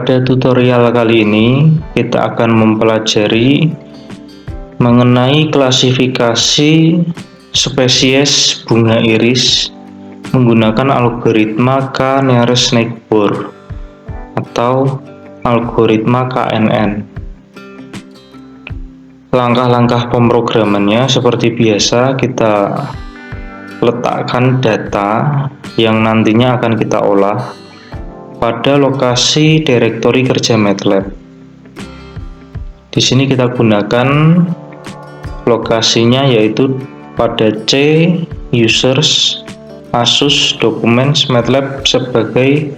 Pada tutorial kali ini, kita akan mempelajari mengenai klasifikasi spesies bunga iris menggunakan algoritma K-nearest neighbor atau algoritma KNN. Langkah-langkah pemrogramannya seperti biasa, kita letakkan data yang nantinya akan kita olah pada lokasi direktori kerja MATLAB. Di sini kita gunakan lokasinya yaitu pada C users Asus Documents MATLAB sebagai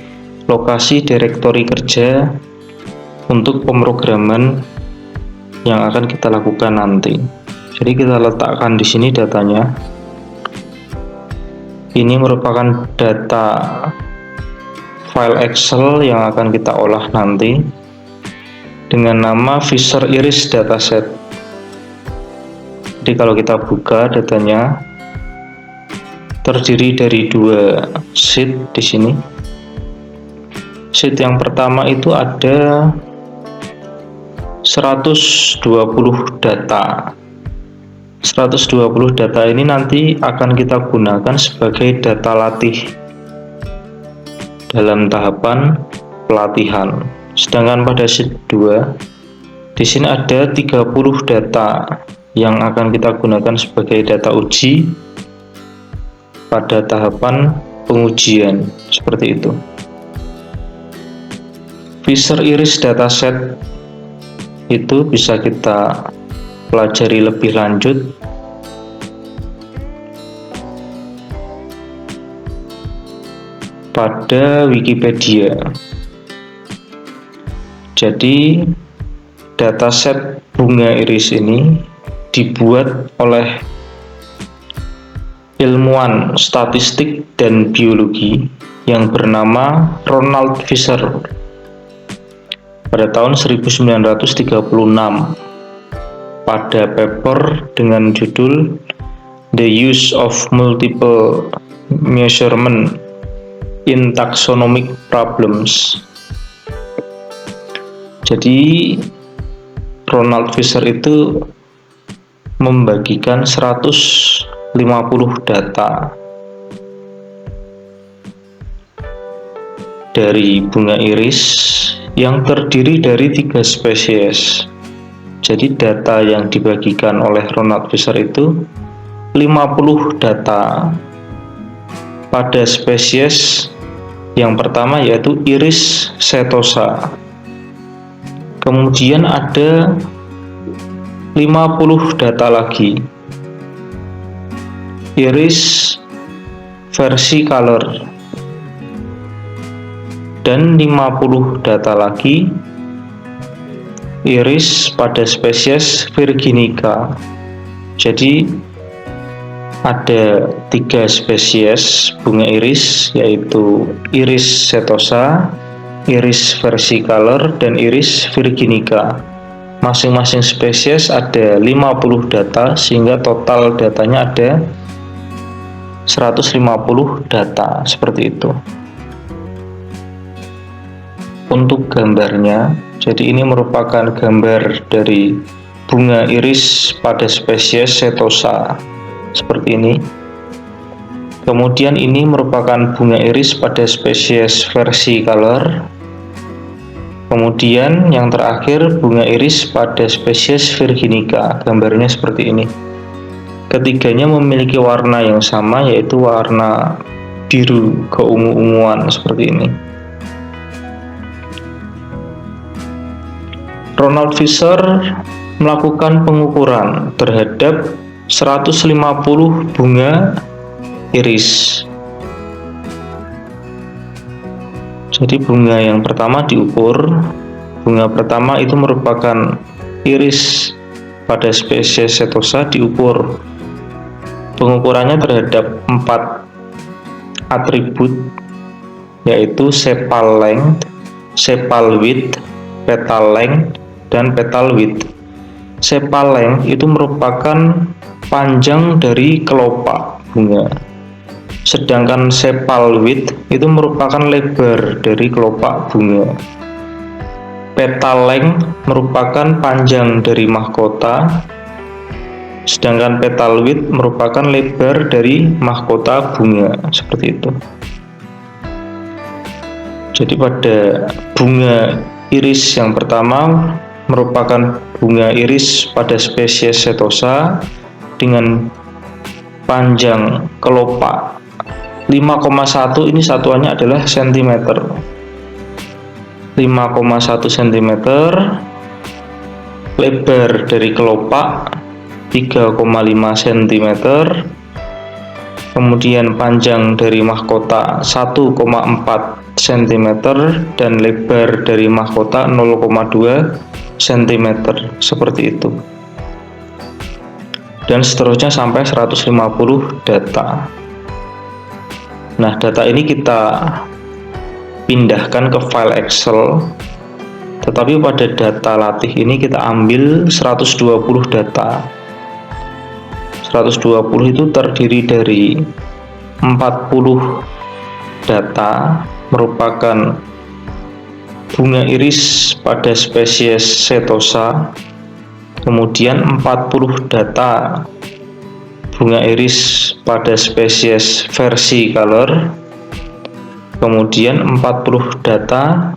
lokasi direktori kerja untuk pemrograman yang akan kita lakukan nanti. Jadi kita letakkan di sini datanya. Ini merupakan data file Excel yang akan kita olah nanti dengan nama Fisher Iris Dataset. Jadi kalau kita buka datanya terdiri dari dua sheet di sini. Sheet yang pertama itu ada 120 data. 120 data ini nanti akan kita gunakan sebagai data latih dalam tahapan pelatihan. Sedangkan pada sheet 2 di sini ada 30 data yang akan kita gunakan sebagai data uji pada tahapan pengujian, seperti itu. Fisher Iris Dataset itu bisa kita pelajari lebih lanjut pada Wikipedia. Jadi dataset bunga iris ini dibuat oleh ilmuwan statistik dan biologi yang bernama Ronald Fisher pada tahun 1936 pada paper dengan judul The Use of Multiple Measurement in Taxonomic Problems. Jadi Ronald Fisher itu membagikan 150 data dari bunga iris yang terdiri dari 3 spesies. Jadi data yang dibagikan oleh Ronald Fisher itu 50 data pada spesies yang pertama yaitu iris setosa. Kemudian ada 50 data lagi iris versicolor dan 50 data lagi iris pada spesies Virginica. Jadi ada 3 spesies bunga iris yaitu iris setosa, iris versicolor, dan iris Virginica. Masing-masing spesies ada 50 data sehingga total datanya ada 150 data, seperti itu. Untuk gambarnya, jadi ini merupakan gambar dari bunga iris pada spesies setosa seperti ini. Kemudian ini merupakan bunga iris pada spesies versicolor. Kemudian yang terakhir bunga iris pada spesies Virginica. Gambarnya seperti ini. Ketiganya memiliki warna yang sama yaitu warna biru keungu-unguan seperti ini. Ronald Fisher melakukan pengukuran terhadap 150 bunga iris. Jadi bunga yang pertama diukur. Bunga pertama itu merupakan iris pada spesies setosa diukur. Pengukurannya terhadap 4 atribut yaitu sepal length, sepal width, petal length, dan petal width. Sepal length itu merupakan panjang dari kelopak bunga. Sedangkan sepal width itu merupakan lebar dari kelopak bunga. peta length merupakan panjang dari mahkota, sedangkan petal width merupakan lebar dari mahkota bunga, seperti itu. Jadi pada bunga iris yang pertama merupakan bunga iris pada spesies Setosa dengan panjang kelopak 5,1, ini satuannya adalah sentimeter. 5,1 cm, lebar dari kelopak 3,5 cm, kemudian panjang dari mahkota 1,4 cm, dan lebar dari mahkota 0,2 cm, seperti itu. Dan seterusnya sampai 150 data. Nah, data ini kita pindahkan ke file Excel, tetapi pada data latih ini kita ambil 120 data. 120 itu terdiri dari 40 data merupakan bunga iris pada spesies Setosa, kemudian 40 data bunga iris pada spesies versicolor, kemudian 40 data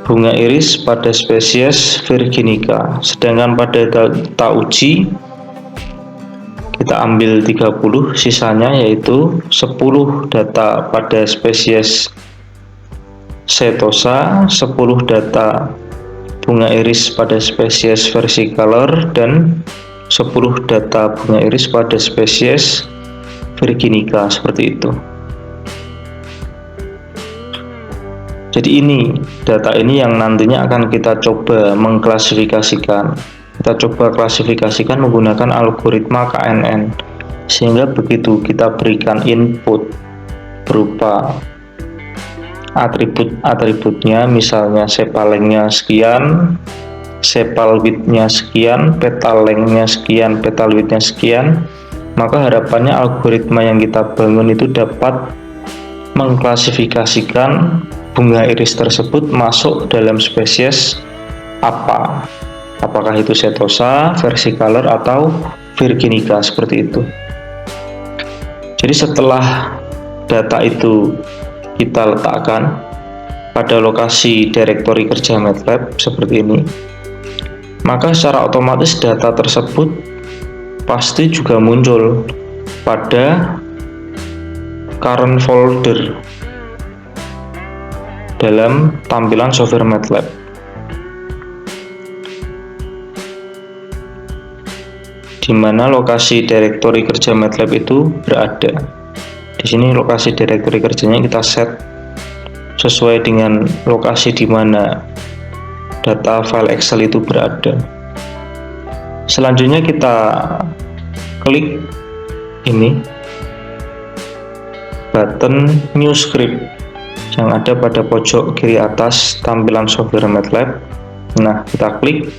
bunga iris pada spesies virginica. Sedangkan pada data uji kita ambil 30, sisanya yaitu 10 data pada spesies Setosa, 10 data bunga iris pada spesies versicolor, dan 10 data bunga iris pada spesies virginica, seperti itu. Jadi ini data ini yang nantinya akan kita coba mengklasifikasikan. Kita coba klasifikasikan menggunakan algoritma KNN, sehingga begitu kita berikan input berupa atribut-atributnya, misalnya sepal length-nya sekian, sepal width-nya sekian, petal length-nya sekian, petal width-nya sekian, maka harapannya algoritma yang kita bangun itu dapat mengklasifikasikan bunga iris tersebut masuk dalam spesies apa, apakah itu Setosa, versicolor, atau virginica, seperti itu. Jadi setelah data itu kita letakkan pada lokasi direktori kerja MATLAB seperti ini, maka secara otomatis data tersebut pasti juga muncul pada current folder dalam tampilan software MATLAB. Di mana lokasi direktori kerja MATLAB itu berada. Di sini lokasi direktori kerjanya kita set sesuai dengan lokasi di mana data file Excel itu berada. Selanjutnya kita klik ini button New Script yang ada pada pojok kiri atas tampilan software MATLAB. Nah, kita klik,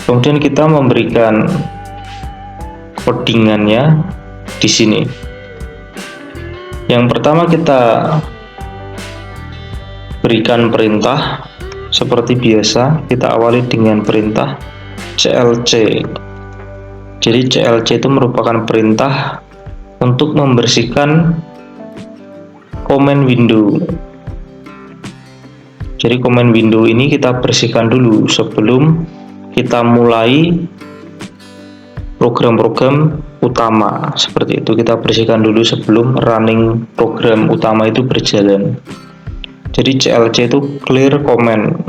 kemudian kita memberikan codingannya di sini. Yang pertama kita berikan perintah seperti biasa. Kita awali dengan perintah CLC. Jadi CLC itu merupakan perintah untuk membersihkan command window. Jadi command window ini kita bersihkan dulu sebelum kita mulai program-program utama. Seperti itu, kita bersihkan dulu sebelum running program utama itu berjalan. Jadi CLC itu clear command.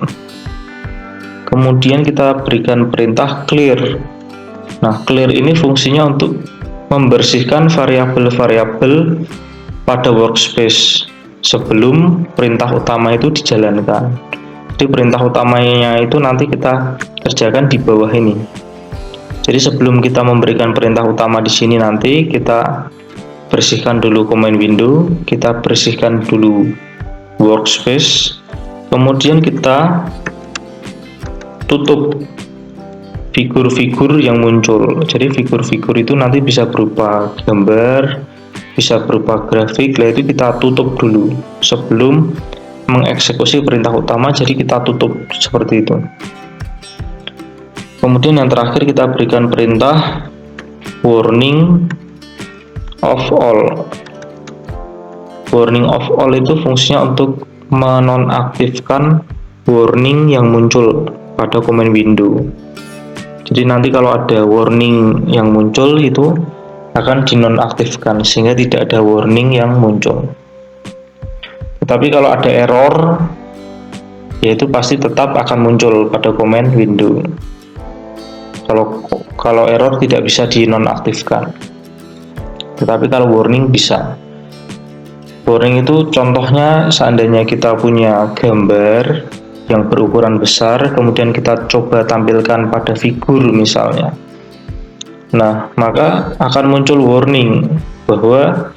Kemudian kita berikan perintah clear. Nah, clear ini fungsinya untuk membersihkan variabel-variabel pada workspace sebelum perintah utama itu dijalankan. Jadi perintah utamanya itu nanti kita kerjakan di bawah ini. Jadi sebelum kita memberikan perintah utama di sini, nanti kita bersihkan dulu command window, kita bersihkan dulu workspace, kemudian kita tutup figur-figur yang muncul. Jadi figur-figur itu nanti bisa berupa gambar, bisa berupa grafik. Itu kita tutup dulu sebelum mengeksekusi perintah utama, jadi kita tutup seperti itu. Kemudian yang terakhir kita berikan perintah warning of all. Warning of all itu fungsinya untuk menonaktifkan warning yang muncul pada command window. Jadi nanti kalau ada warning yang muncul itu akan dinonaktifkan sehingga tidak ada warning yang muncul. Tetapi kalau ada error, yaitu pasti tetap akan muncul pada command window. Kalau error tidak bisa dinonaktifkan. Tetapi kalau warning bisa. Warning itu contohnya seandainya kita punya gambar yang berukuran besar, kemudian kita coba tampilkan pada figur misalnya. Nah, maka akan muncul warning bahwa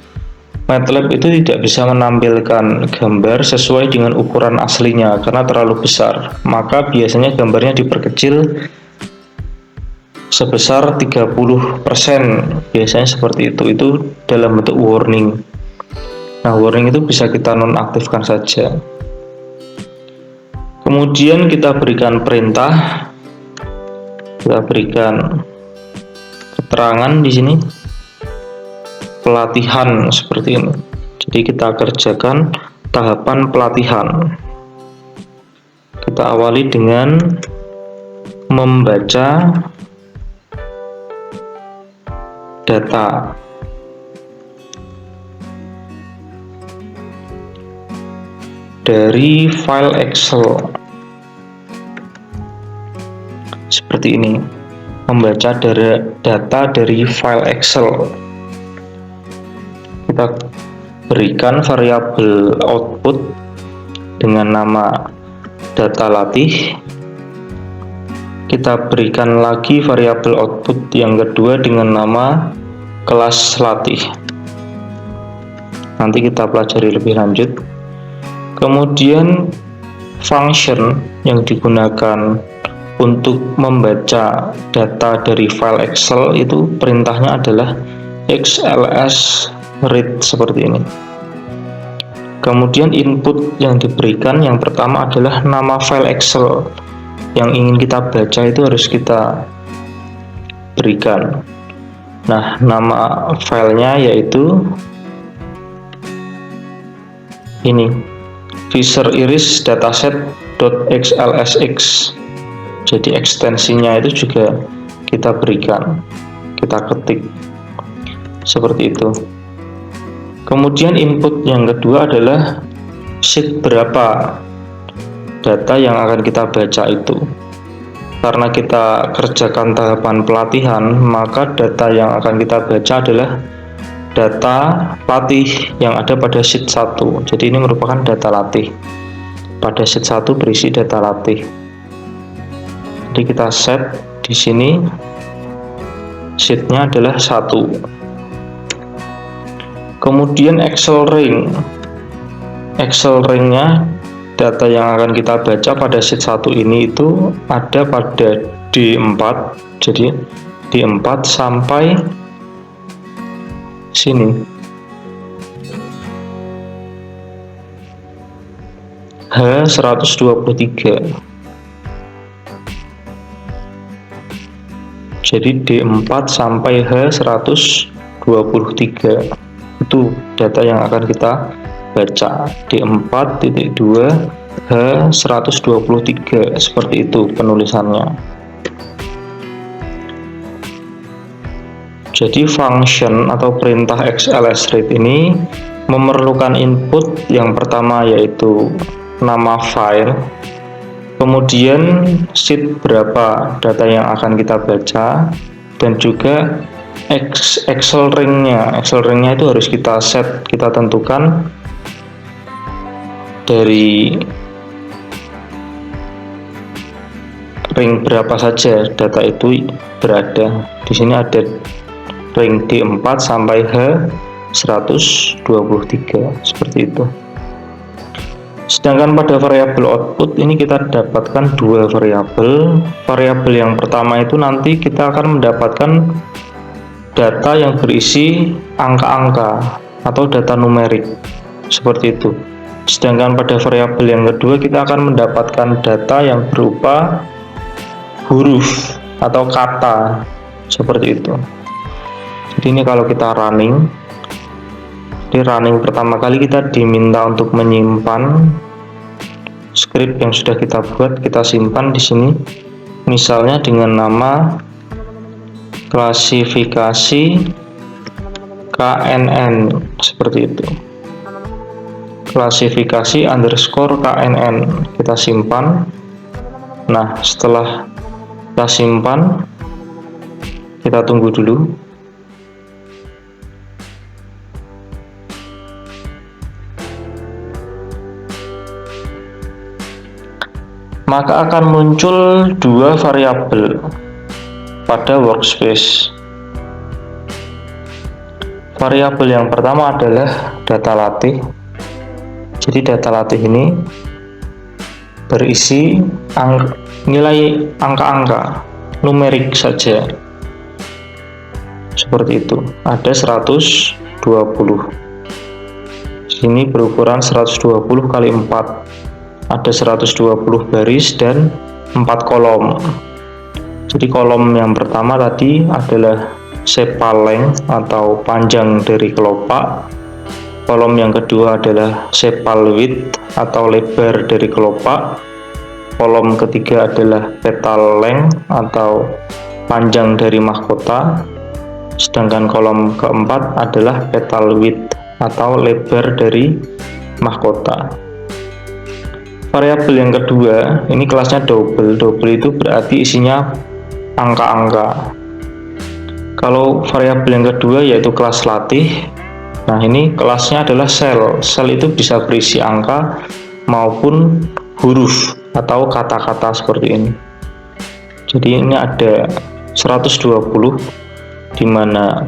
MATLAB itu tidak bisa menampilkan gambar sesuai dengan ukuran aslinya karena terlalu besar. Maka biasanya gambarnya diperkecil sebesar 30%, biasanya seperti itu. Itu dalam bentuk warning. Nah, warning itu bisa kita nonaktifkan saja. Kemudian kita berikan perintah, kita berikan keterangan di sini, pelatihan seperti ini. Jadi kita kerjakan tahapan pelatihan. Kita awali dengan membaca data. Dari file Excel seperti ini, membaca data dari file Excel. Kita berikan variabel output dengan nama data latih. Kita berikan lagi variabel output yang kedua dengan nama kelas latih. Nanti kita pelajari lebih lanjut. Kemudian function yang digunakan untuk membaca data dari file Excel itu perintahnya adalah XLS read seperti ini. Kemudian input yang diberikan yang pertama adalah nama file Excel yang ingin kita baca, itu harus kita berikan. Nah, nama filenya yaitu ini, Fisher Iris dataset.xlsx. Jadi ekstensinya itu juga kita berikan, kita ketik seperti itu. Kemudian input yang kedua adalah sheet berapa data yang akan kita baca itu. Karena kita kerjakan tahapan pelatihan, maka data yang akan kita baca adalah data latih yang ada pada sheet 1. Jadi ini merupakan data latih. Pada sheet 1 berisi data latih. Jadi kita set di sini sheetnya adalah 1. Kemudian Excel ring. Excel ringnya data yang akan kita baca pada sheet 1 ini itu ada pada D4. Jadi D4 sampai sini. H123. Jadi D4 sampai H123 itu data yang akan kita baca. D4.2 H123 seperti itu penulisannya. Jadi function atau perintah XLSRead ini memerlukan input yang pertama yaitu nama file, kemudian sheet berapa data yang akan kita baca, dan juga Excel ringnya. Excel ringnya itu harus kita set, kita tentukan dari ring berapa saja data itu berada. Di sini ada ring D4 sampai H123 seperti itu. Sedangkan pada variabel output ini kita dapatkan dua variabel. Variabel yang pertama itu nanti kita akan mendapatkan data yang berisi angka-angka atau data numerik seperti itu. Sedangkan pada variabel yang kedua kita akan mendapatkan data yang berupa huruf atau kata seperti itu. Jadi ini kalau kita running, di running pertama kali kita diminta untuk menyimpan script yang sudah kita buat, kita simpan di sini. Misalnya dengan nama klasifikasi KNN seperti itu. Klasifikasi underscore KNN kita simpan. Nah, setelah kita simpan, kita tunggu dulu. Maka akan muncul dua variabel pada workspace. Variabel yang pertama adalah data latih. Jadi data latih ini berisi nilai angka-angka numerik saja. Seperti itu. Ada 120. Sini berukuran 120 kali 4. Ada 120 baris dan 4 kolom. Jadi kolom yang pertama tadi adalah sepal length atau panjang dari kelopak. Kolom yang kedua adalah sepal width atau lebar dari kelopak. Kolom ketiga adalah petal length atau panjang dari mahkota. Sedangkan kolom keempat adalah petal width atau lebar dari mahkota. Variabel yang kedua, ini kelasnya double. Double itu berarti isinya angka-angka. Kalau variabel yang kedua yaitu kelas latih, nah ini kelasnya adalah cell. Cell itu bisa berisi angka maupun huruf atau kata-kata seperti ini. Jadi ini ada 120, di mana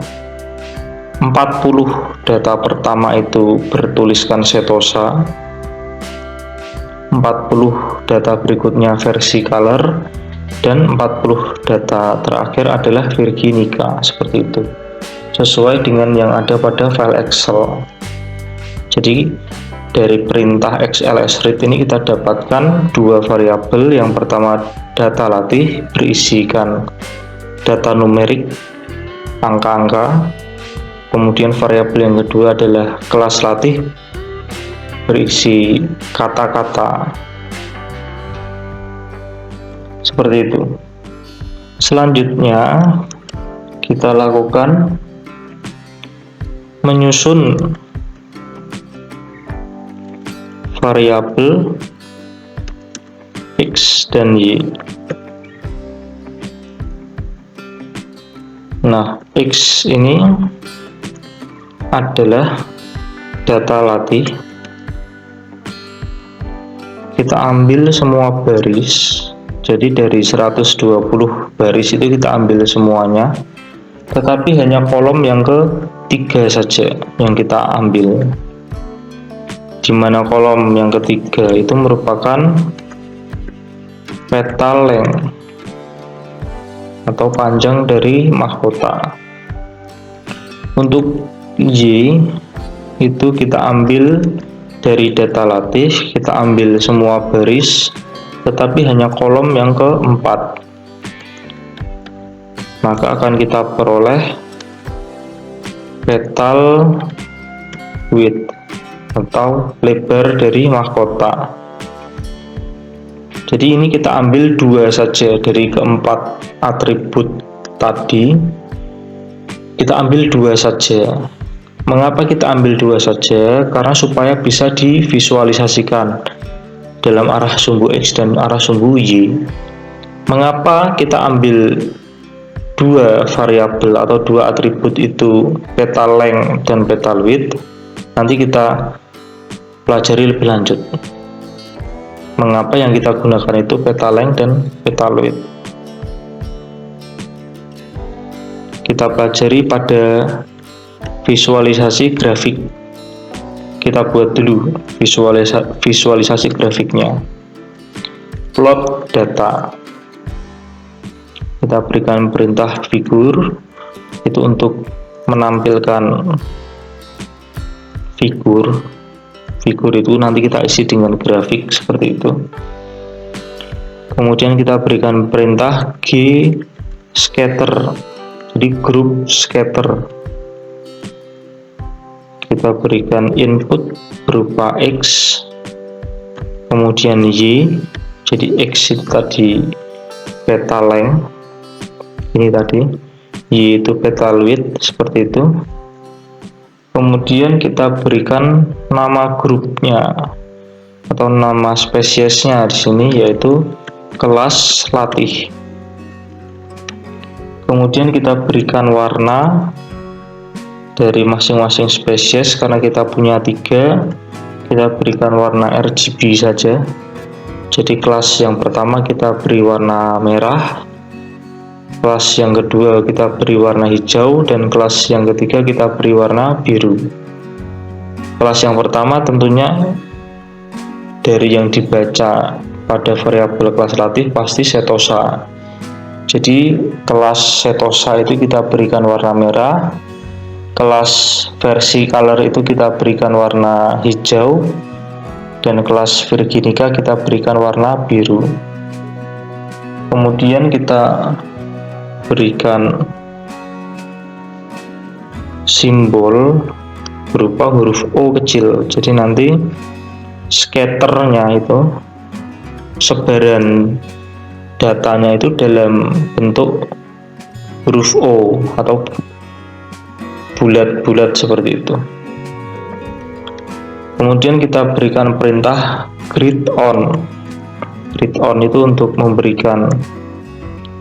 40 data pertama itu bertuliskan setosa, 40 data berikutnya versi color, dan 40 data terakhir adalah Virginica, seperti itu, sesuai dengan yang ada pada file Excel. Jadi dari perintah XLSRead ini kita dapatkan dua variabel. Yang pertama data latih berisikan data numerik, angka-angka. Kemudian variabel yang kedua adalah kelas latih berisi kata-kata. Seperti itu. Selanjutnya kita lakukan menyusun variabel X dan Y. Nah, X ini adalah data latih. Kita ambil semua baris. Jadi dari 120 baris itu kita ambil semuanya, tetapi hanya kolom yang ketiga saja yang kita ambil, di mana kolom yang ketiga itu merupakan petal length atau panjang dari mahkota. Untuk Y itu kita ambil dari data latih, kita ambil semua baris tetapi hanya kolom yang keempat, maka akan kita peroleh petal width atau lebar dari mahkota. Jadi ini kita ambil dua saja dari keempat atribut tadi, kita ambil dua saja. Mengapa kita ambil dua saja? Karena supaya bisa divisualisasikan dalam arah sumbu X dan arah sumbu Y. Mengapa kita ambil dua variabel atau dua atribut itu, petal length dan petal width? Nanti kita pelajari lebih lanjut. Mengapa yang kita gunakan itu petal length dan petal width? Kita pelajari pada visualisasi grafik. Kita buat dulu visualisasi grafiknya. Plot data. Kita berikan perintah figur itu untuk menampilkan figur figur itu nanti kita isi dengan grafik seperti itu. Kemudian kita berikan perintah G scatter, jadi grup scatter. Kita berikan input berupa X, kemudian Y, jadi X itu tadi petal length, ini tadi, Y itu petal width, seperti itu. Kemudian kita berikan nama grupnya atau nama spesiesnya di sini, yaitu kelas latih. Kemudian kita berikan warna dari masing-masing spesies, karena kita punya 3, kita berikan warna RGB saja. Jadi kelas yang pertama kita beri warna merah, kelas yang kedua kita beri warna hijau, dan kelas yang ketiga kita beri warna biru. Kelas yang pertama tentunya dari yang dibaca pada variabel kelas latih pasti setosa. Jadi kelas setosa itu kita berikan warna merah, kelas versi color itu kita berikan warna hijau, dan kelas virginica kita berikan warna biru. Kemudian kita berikan simbol berupa huruf O kecil, jadi nanti scatternya itu, sebaran datanya itu dalam bentuk huruf O atau bulat-bulat seperti itu. Kemudian kita berikan perintah grid on. Grid on itu untuk memberikan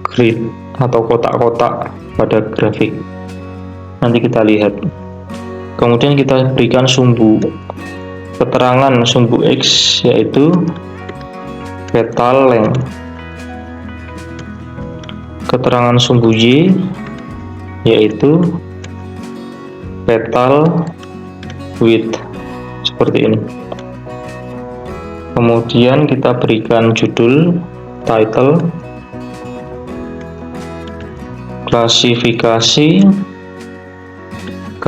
grid atau kotak-kotak pada grafik. Nanti kita lihat. Kemudian kita berikan sumbu. Keterangan sumbu X yaitu petal length. Keterangan sumbu Y yaitu petal width, seperti ini. Kemudian kita berikan judul, title, klasifikasi, K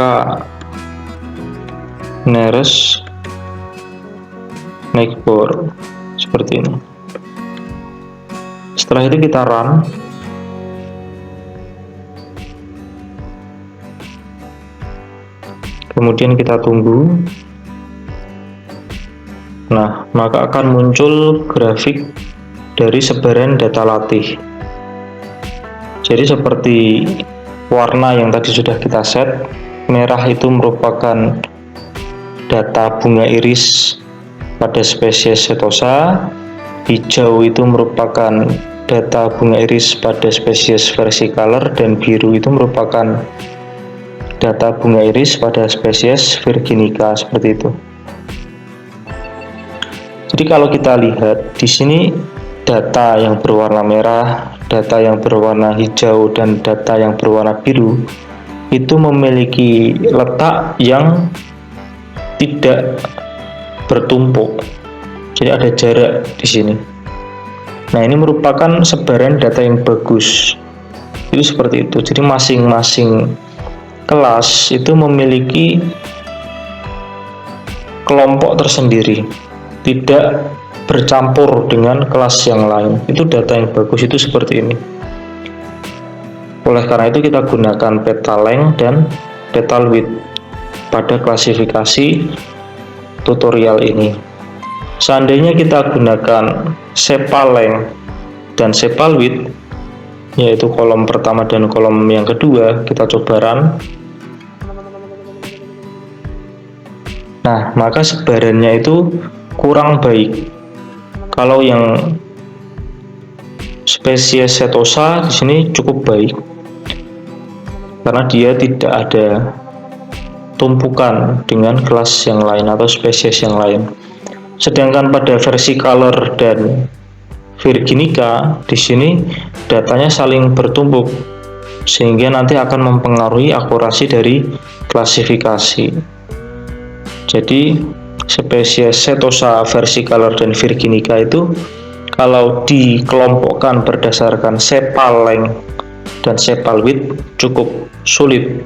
nearest neighbor, seperti ini. Setelah itu kita run. Kemudian kita tunggu. Nah, maka akan muncul grafik dari sebaran data latih. Jadi seperti warna yang tadi sudah kita set, merah itu merupakan data bunga iris pada spesies setosa, hijau itu merupakan data bunga iris pada spesies versicolor, dan biru itu merupakan data bunga iris pada spesies virginica, seperti itu. Jadi kalau kita lihat di sini, data yang berwarna merah, data yang berwarna hijau, dan data yang berwarna biru itu memiliki letak yang tidak bertumpuk. Jadi ada jarak di sini. Nah, ini merupakan sebaran data yang bagus. Itu seperti itu. Jadi masing-masing kelas itu memiliki kelompok tersendiri, tidak bercampur dengan kelas yang lain. Itu data yang bagus, itu seperti ini. Oleh karena itu kita gunakan petal length dan petal width pada klasifikasi tutorial ini. Seandainya kita gunakan sepal length dan sepal width, yaitu kolom pertama dan kolom yang kedua, kita coba run. Nah, maka sebarannya itu kurang baik. Kalau yang spesies setosa di sini cukup baik, karena dia tidak ada tumpukan dengan kelas yang lain atau spesies yang lain. Sedangkan pada versicolor dan virginica di sini datanya saling bertumpuk, sehingga nanti akan mempengaruhi akurasi dari klasifikasi. Jadi spesies setosa, versicolor, dan virginica itu kalau dikelompokkan berdasarkan sepal length dan sepal width cukup sulit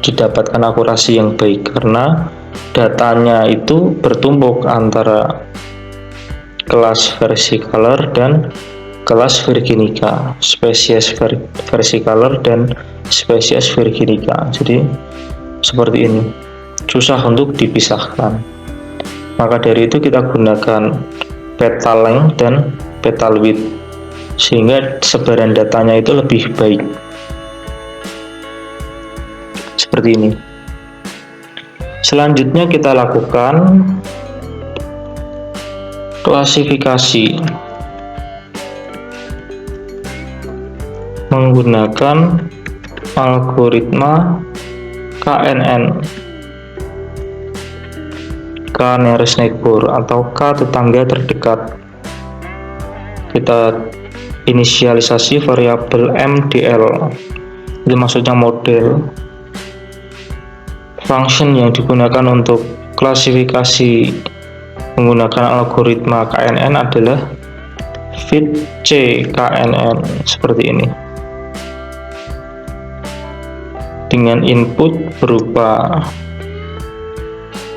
didapatkan akurasi yang baik, karena datanya itu bertumpuk antara kelas versicolor dan kelas virginica, spesies versicolor dan spesies virginica. Jadi seperti ini, susah untuk dipisahkan. Maka dari itu kita gunakan petal length dan petal width, sehingga sebaran datanya itu lebih baik. Seperti ini. Selanjutnya kita lakukan klasifikasi menggunakan algoritma KNN, K nearest neighbor atau K tetangga terdekat. Kita inisialisasi variabel MDL, itu maksudnya model. Function yang digunakan untuk klasifikasi menggunakan algoritma KNN adalah fit C KNN, seperti ini, dengan input berupa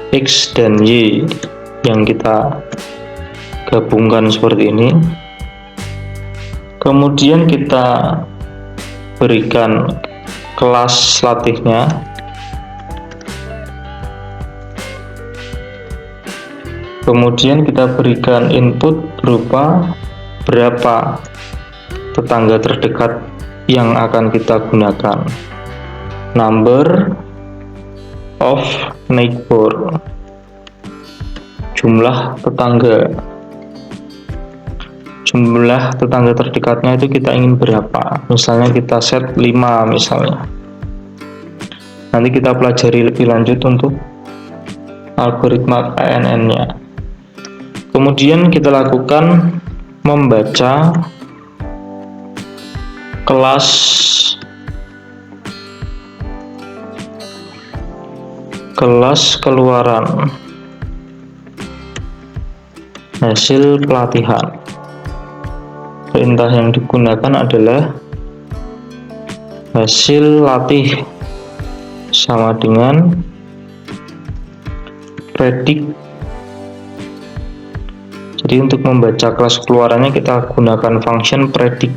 X dan Y yang kita gabungkan seperti ini. Kemudian kita berikan kelas latihnya, kemudian kita berikan input berupa berapa tetangga terdekat yang akan kita gunakan, number of neighbor, jumlah tetangga terdekatnya itu kita ingin berapa, misalnya kita set 5 misalnya. Nanti kita pelajari lebih lanjut untuk algoritma KNN nya. Kemudian kita lakukan membaca kelas keluaran hasil pelatihan. Perintah yang digunakan adalah hasil latih sama dengan predict. Jadi untuk membaca kelas keluarannya kita gunakan function predict.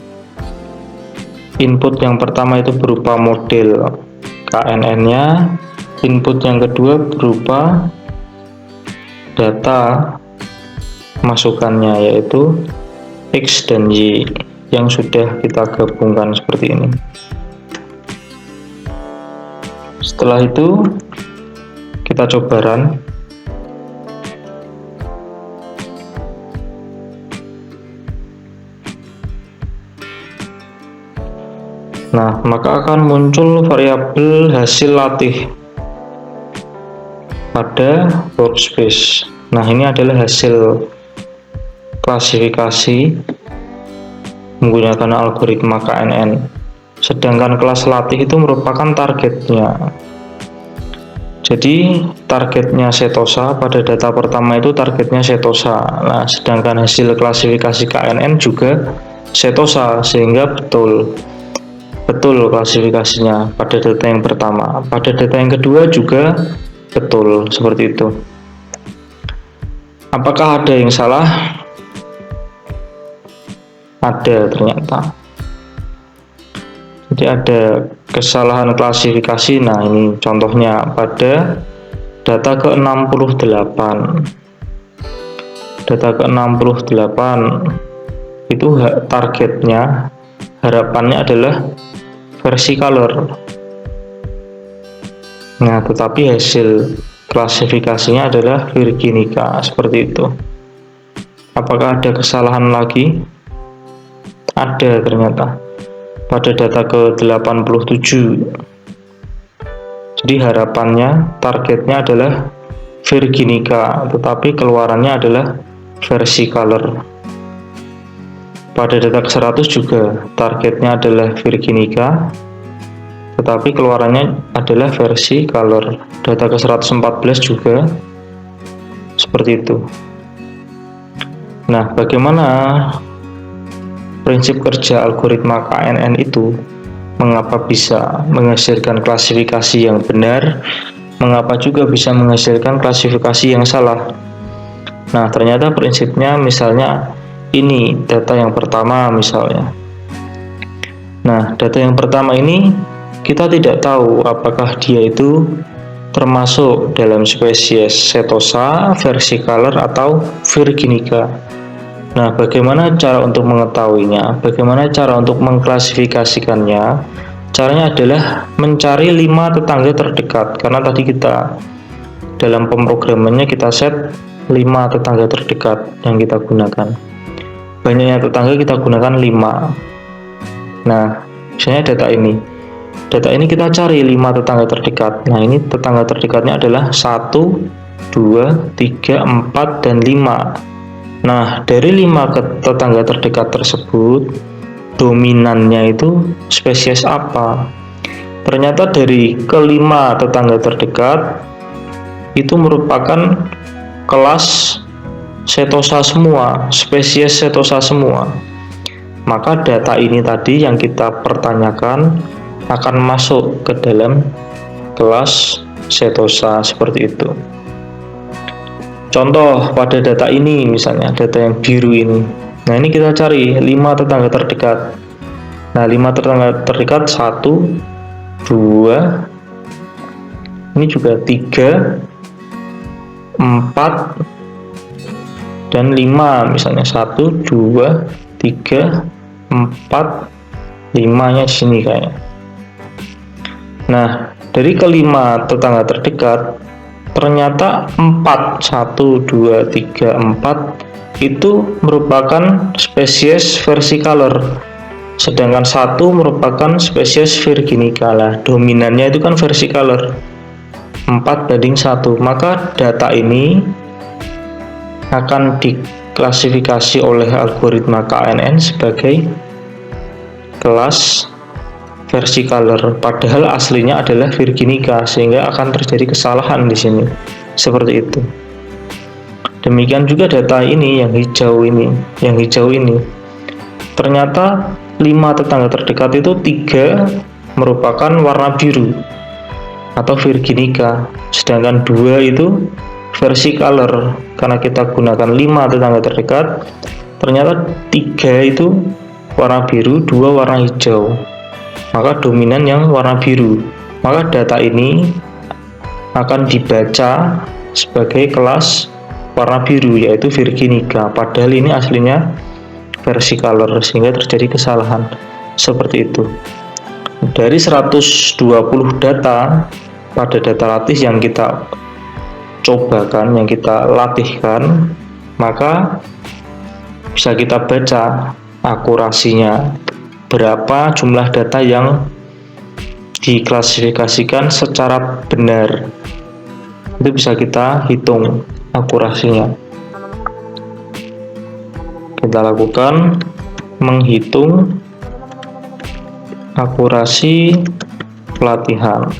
Input yang pertama itu berupa model KNN-nya, input yang kedua berupa data masukannya, yaitu X dan Y yang sudah kita gabungkan seperti ini. Setelah itu kita coba run. Nah, maka akan muncul variabel hasil latih pada workspace. Nah, ini adalah hasil klasifikasi menggunakan algoritma KNN. Sedangkan kelas latih itu merupakan targetnya. Jadi targetnya setosa, pada data pertama itu targetnya setosa. Nah, sedangkan hasil klasifikasi KNN juga setosa, sehingga betul klasifikasinya pada data yang pertama. Pada data yang kedua juga betul, seperti itu. Apakah ada yang salah? Ada ternyata. Jadi ada kesalahan klasifikasi. Nah, ini contohnya pada data ke-68. Data ke-68 itu targetnya, harapannya adalah versicolor. Nah, tetapi hasil klasifikasinya adalah virginica, seperti itu. Apakah ada kesalahan lagi? Ada ternyata. Pada data ke-87. Jadi harapannya, targetnya adalah virginica, tetapi keluarannya adalah versicolor. Pada data ke-100 juga targetnya adalah virginica, tetapi keluarannya adalah versicolor. Data ke-114 juga seperti itu. Nah, bagaimana prinsip kerja algoritma KNN itu? Mengapa bisa menghasilkan klasifikasi yang benar? mengapa juga bisa menghasilkan klasifikasi yang salah. Nah, ternyata prinsipnya misalnya ini data yang pertama misalnya. Nah, data yang pertama ini kita tidak tahu apakah dia itu termasuk dalam spesies Setosa, versicolor, atau virginica. Nah, bagaimana cara untuk mengetahuinya? Bagaimana cara untuk mengklasifikasikannya? Caranya adalah mencari 5 tetangga terdekat, karena tadi kita dalam pemrogramannya kita set 5 tetangga terdekat yang kita gunakan. Banyaknya tetangga kita gunakan 5. Nah, misalnya data ini kita cari 5 tetangga terdekat. Nah, ini tetangga terdekatnya adalah 1, 2, 3, 4, dan 5. Nah, dari 5 tetangga terdekat tersebut, dominannya itu spesies apa? Ternyata dari kelima tetangga terdekat, itu merupakan kelas Setosa semua, spesies Setosa semua. Maka data ini tadi yang kita pertanyakan akan masuk ke dalam kelas Setosa seperti itu. Contoh pada data ini misalnya, data yang biru ini. Nah, ini kita cari 5 tetangga terdekat. Nah, 5 tetangga terdekat 1, 2, ini juga 3, 4, dan 5 misalnya. 1, 2, 3, 4, 5-nya di sini kayaknya. Nah, dari kelima tetangga terdekat, ternyata 4, 1, 2, 3, 4 itu merupakan spesies versicolor, sedangkan 1 merupakan spesies virginica. Lah, dominannya itu kan versicolor, 4:1. Maka data ini akan diklasifikasi oleh algoritma KNN sebagai kelas versicolor, padahal aslinya adalah virginica, sehingga akan terjadi kesalahan di sini. Seperti itu. Demikian juga data ini yang hijau ini. Ternyata 5 tetangga terdekat itu 3 merupakan warna biru atau virginica, sedangkan 2 itu versicolor. Karena kita gunakan 5 tetangga terdekat, ternyata 3 itu warna biru, 2 warna hijau. Maka dominan yang warna biru. Maka data ini akan dibaca sebagai kelas warna biru, yaitu virginica, padahal ini aslinya versicolor, sehingga terjadi kesalahan seperti itu. Dari 120 data pada data latih yang kita cobakan, yang kita latihkan, maka bisa kita baca akurasinya, berapa jumlah data yang diklasifikasikan secara benar. Itu bisa kita hitung akurasinya. Kita lakukan menghitung akurasi pelatihan.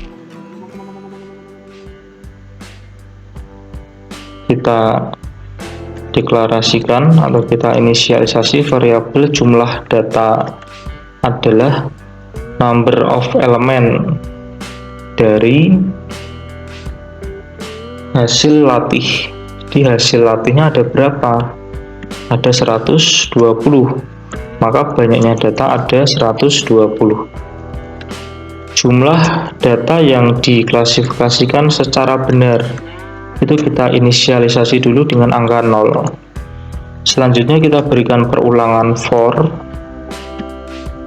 Kita deklarasikan atau kita inisialisasi variabel jumlah data adalah number of element dari hasil latih. Di hasil latihnya ada berapa? Ada 120. Maka banyaknya data ada 120. Jumlah data yang diklasifikasikan secara benar itu kita inisialisasi dulu dengan angka 0. Selanjutnya kita berikan perulangan for,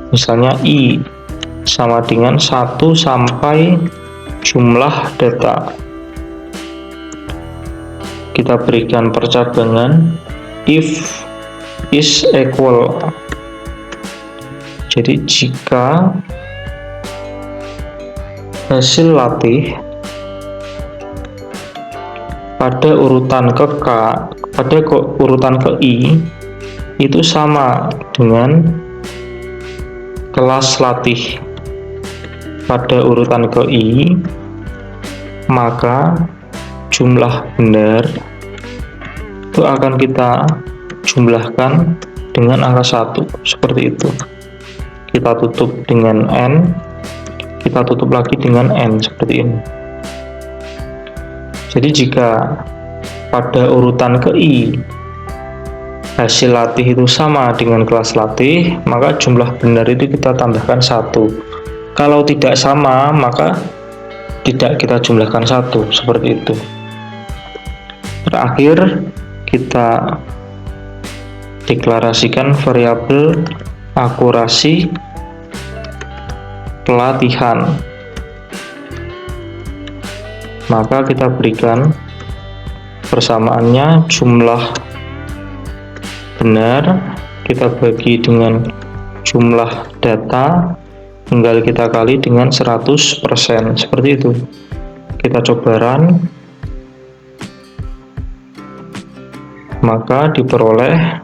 misalnya i sama dengan 1 sampai jumlah data. Kita berikan percabangan if is equal. Jadi jika hasil latih pada urutan ke K, pada urutan ke I itu sama dengan kelas latih pada urutan ke I, maka jumlah benar itu akan kita jumlahkan dengan angka 1, seperti itu. Kita tutup dengan N, kita tutup lagi dengan N, seperti ini. Jadi jika pada urutan KI hasil latih itu sama dengan kelas latih, maka jumlah benar itu kita tambahkan 1. Kalau tidak sama, maka tidak kita jumlahkan 1, seperti itu. Terakhir, kita deklarasikan variabel akurasi pelatihan. Maka kita berikan persamaannya jumlah benar kita bagi dengan jumlah data, tinggal kita kali dengan 100%, seperti itu. Kita coba run, maka diperoleh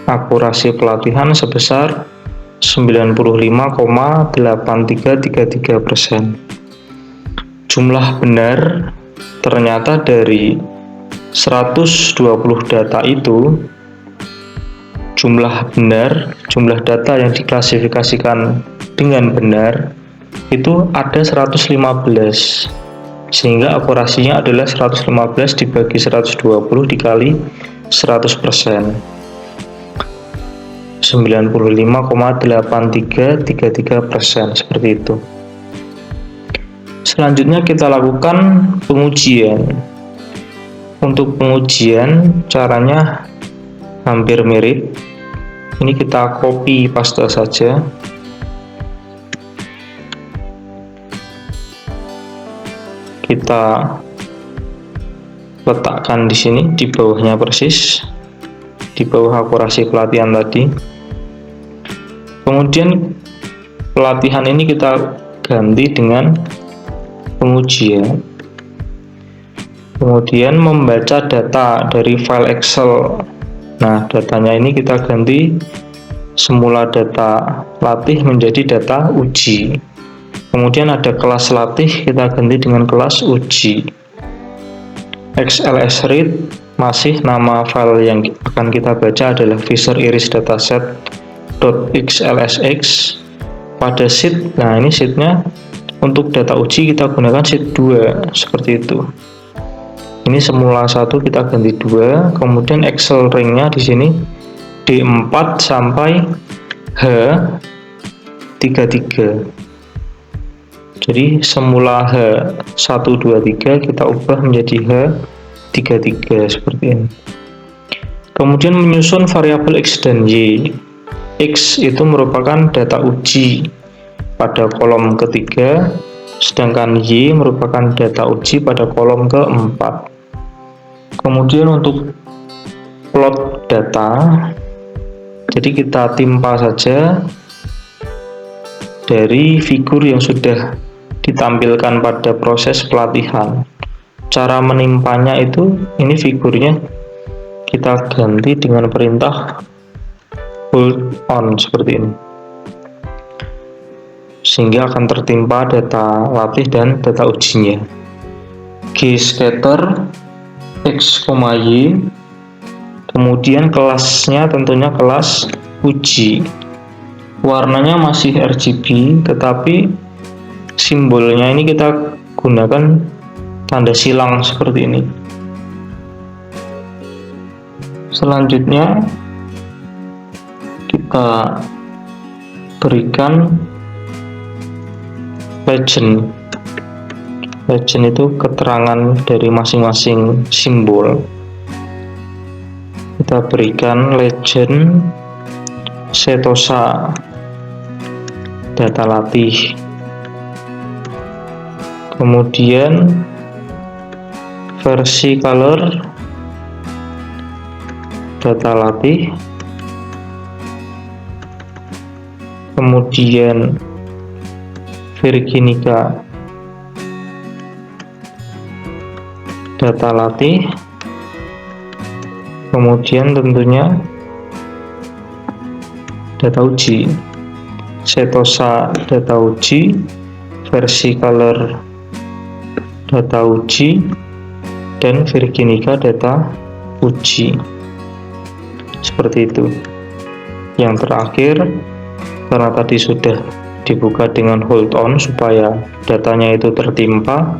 akurasi pelatihan sebesar 95,8333%. Jumlah benar ternyata dari 120 data itu, jumlah data yang diklasifikasikan dengan benar itu ada 115, sehingga akurasinya adalah 115 dibagi 120 dikali 100%, 95,8333%, seperti itu. Selanjutnya kita lakukan pengujian. Untuk pengujian caranya hampir mirip. Ini kita copy paste saja. Kita letakkan di sini, di bawahnya persis, di bawah akurasi pelatihan tadi. Kemudian pelatihan ini kita ganti dengan pengujian. Kemudian membaca data dari file Excel. Nah, datanya ini kita ganti semula data latih menjadi data uji. Kemudian ada kelas latih, kita ganti dengan kelas uji. XLS read, masih nama file yang akan kita baca adalah Fisher Iris dataset.xlsx. Pada sheet, nah ini sheetnya untuk data uji kita gunakan sheet 2, seperti itu. Ini semula 1 kita ganti 2, kemudian Excel ringnya di sini D4 sampai H33. Jadi semula H123 kita ubah menjadi H33, seperti ini. Kemudian menyusun variabel X dan Y. X itu merupakan data uji pada kolom ketiga, sedangkan Y merupakan data uji pada kolom keempat. Kemudian untuk plot data, jadi kita timpa saja dari figur yang sudah ditampilkan pada proses pelatihan. Cara menimpanya itu, ini figurnya kita ganti dengan perintah hold on, seperti ini, sehingga akan tertimpa data latih dan data ujinya. Gscatter X, Y, kemudian kelasnya tentunya kelas uji. Warnanya masih RGB, tetapi simbolnya ini kita gunakan tanda silang seperti ini. Selanjutnya kita berikan legend. Legend itu keterangan dari masing-masing simbol. Kita berikan legend setosa data latih. Kemudian versi color data latih. Kemudian Virginica data latih. Kemudian tentunya data uji, setosa data uji, versi color data uji, dan Virginica data uji, seperti itu. Yang terakhir, karena tadi sudah dibuka dengan hold on supaya datanya itu tertimpa,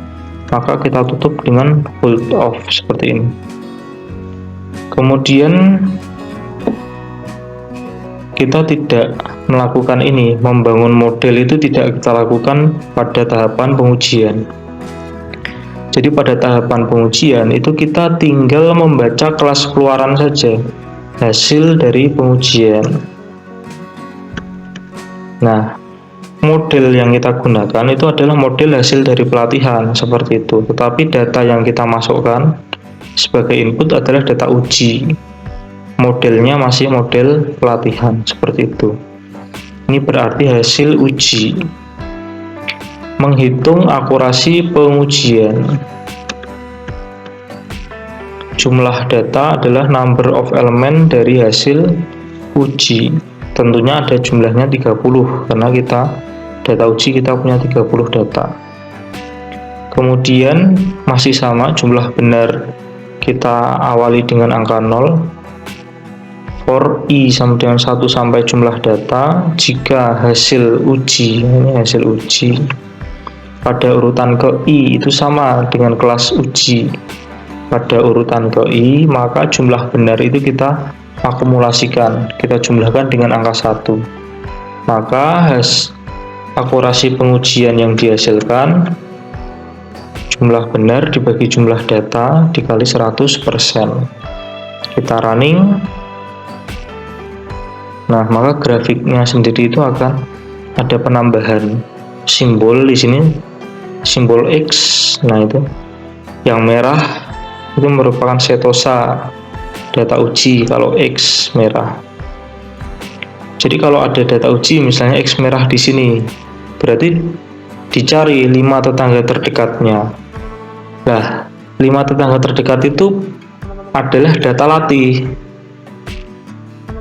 maka kita tutup dengan hold off seperti ini. Kemudian kita tidak melakukan ini, membangun model itu tidak kita lakukan pada tahapan pengujian. Jadi pada tahapan pengujian itu kita tinggal membaca kelas keluaran saja, hasil dari pengujian. Nah, model yang kita gunakan itu adalah model hasil dari pelatihan, seperti itu. Tetapi data yang kita masukkan sebagai input adalah data uji. Modelnya masih model pelatihan, seperti itu. Ini berarti hasil uji. Menghitung akurasi pengujian. Jumlah data adalah number of element dari hasil uji. Tentunya ada jumlahnya 30 karena data uji kita punya 30 data. Kemudian masih sama, jumlah benar kita awali dengan angka 0. For i sama dengan 1 sampai jumlah data, jika hasil uji, ini hasil uji pada urutan ke i itu sama dengan kelas uji pada urutan ke i, maka jumlah benar itu kita akumulasikan, kita jumlahkan dengan angka 1. Maka akurasi pengujian yang dihasilkan jumlah benar dibagi jumlah data dikali 100%. Kita running. Nah, maka grafiknya sendiri itu akan ada penambahan simbol di sini, simbol X. Nah, itu yang merah itu merupakan setosa data uji kalau X merah. Jadi kalau ada data uji misalnya X merah di sini, berarti dicari 5 tetangga terdekatnya. Nah, 5 tetangga terdekat itu adalah data latih.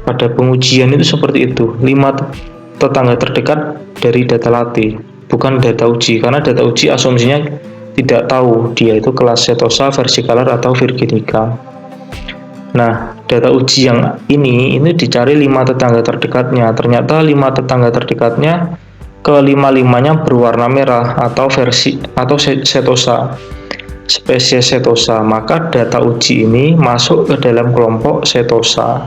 Pada pengujian itu seperti itu, 5 tetangga terdekat dari data latih, bukan data uji, karena data uji asumsinya tidak tahu dia itu kelas setosa, versicolor, atau virginica. Nah, data uji yang ini dicari 5 tetangga terdekatnya. Ternyata 5 tetangga terdekatnya ke-5-5-nya berwarna merah atau setosa, spesies setosa. Maka data uji ini masuk ke dalam kelompok setosa.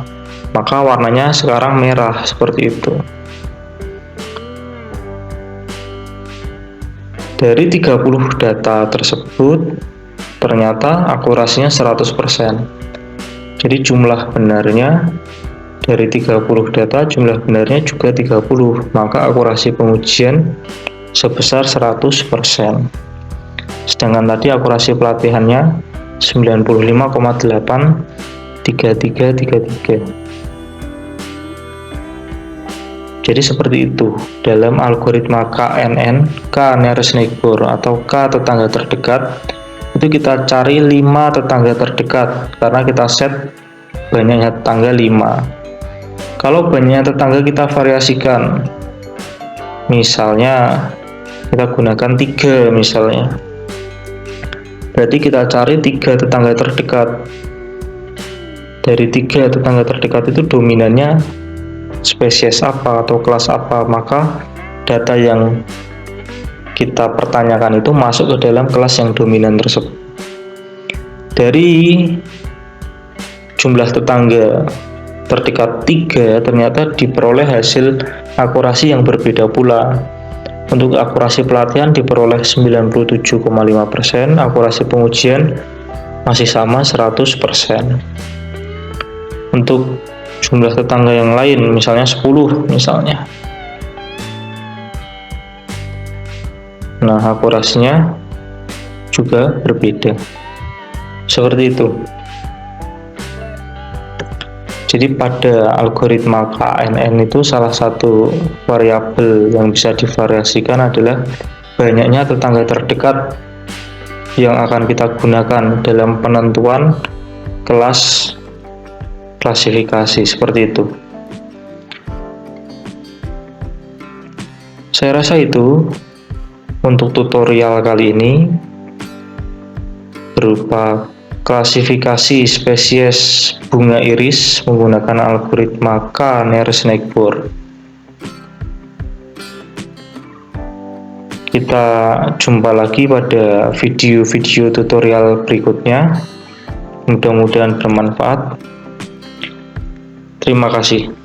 Maka warnanya sekarang merah, seperti itu. Dari 30 data tersebut, ternyata akurasinya 100%. Jadi jumlah benarnya dari 30 data, jumlah benarnya juga 30. Maka akurasi pengujian sebesar 100%. Sedangkan tadi akurasi pelatihannya 95,83333. Jadi seperti itu dalam algoritma KNN, K nearest neighbor atau K tetangga terdekat. Itu kita cari 5 tetangga terdekat karena kita set banyaknya tetangga 5. Kalau banyaknya tetangga kita variasikan, misalnya kita gunakan 3 misalnya, berarti kita cari 3 tetangga terdekat. Dari 3 tetangga terdekat itu dominannya spesies apa atau kelas apa, maka data yang kita pertanyakan itu masuk ke dalam kelas yang dominan tersebut. Dari jumlah tetangga terdekat 3 ternyata diperoleh hasil akurasi yang berbeda pula. Untuk akurasi pelatihan diperoleh 97,5%, akurasi pengujian masih sama 100%. Untuk jumlah tetangga yang lain misalnya 10 misalnya, nah akurasinya juga berbeda, seperti itu. Jadi pada algoritma KNN itu salah satu variabel yang bisa divariasikan adalah banyaknya tetangga terdekat yang akan kita gunakan dalam penentuan kelas klasifikasi, seperti itu. Saya rasa itu untuk tutorial kali ini berupa klasifikasi spesies bunga iris menggunakan algoritma K nearest neighbor. Kita jumpa lagi pada video-video tutorial berikutnya. Mudah-mudahan bermanfaat. Terima kasih.